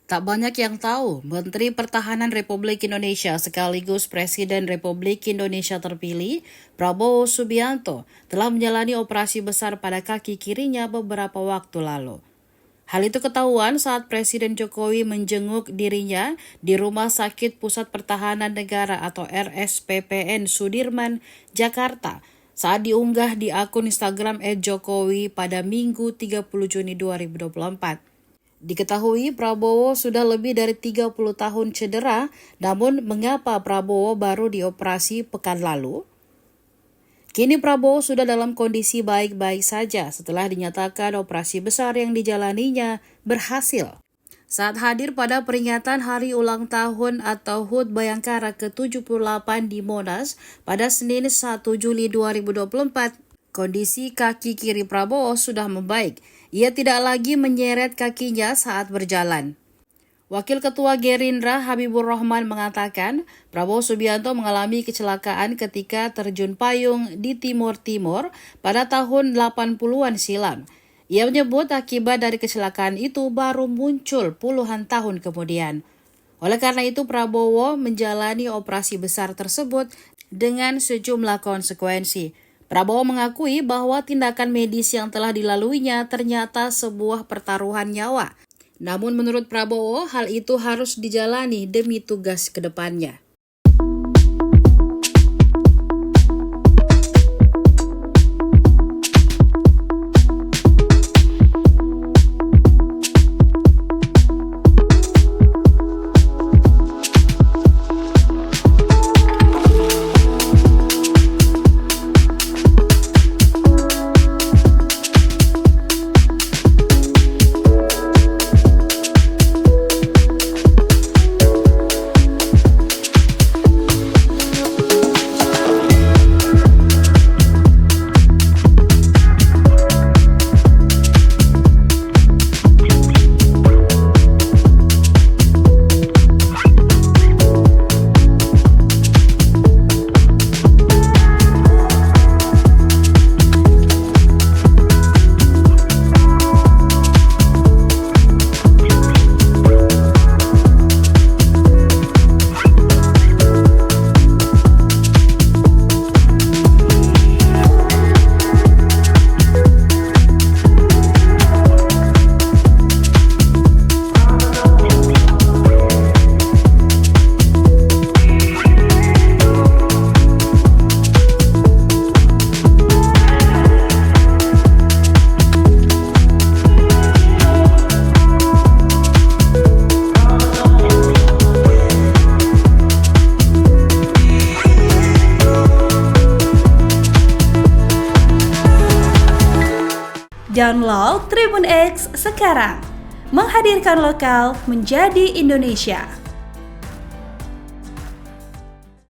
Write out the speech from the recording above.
Tak banyak yang tahu, Menteri Pertahanan Republik Indonesia sekaligus Presiden Republik Indonesia terpilih, Prabowo Subianto, telah menjalani operasi besar pada kaki kirinya beberapa waktu lalu. Hal itu ketahuan saat Presiden Jokowi menjenguk dirinya di Rumah Sakit Pusat Pertahanan Negara atau RSPPN Sudirman, Jakarta, saat diunggah di akun Instagram @jokowi pada Minggu 30 Juni 2024. Diketahui Prabowo sudah lebih dari 30 tahun cedera, namun mengapa Prabowo baru dioperasi pekan lalu? Kini Prabowo sudah dalam kondisi baik-baik saja setelah dinyatakan operasi besar yang dijalaninya berhasil. Saat hadir pada peringatan Hari Ulang Tahun atau HUT Bayangkara ke-78 di Monas pada Senin 1 Juli 2024, kondisi kaki kiri Prabowo sudah membaik. Ia tidak lagi menyeret kakinya saat berjalan. Wakil Ketua Gerindra Habibur Rahman mengatakan Prabowo Subianto mengalami kecelakaan ketika terjun payung di Timur Timur pada tahun 80-an silam. Ia menyebut akibat dari kecelakaan itu baru muncul puluhan tahun kemudian. Oleh karena itu Prabowo menjalani operasi besar tersebut dengan sejumlah konsekuensi. Prabowo mengakui bahwa tindakan medis yang telah dilaluinya ternyata sebuah pertaruhan nyawa. Namun menurut Prabowo, hal itu harus dijalani demi tugas ke depannya. Download Tribun X sekarang, menghadirkan lokal menjadi Indonesia.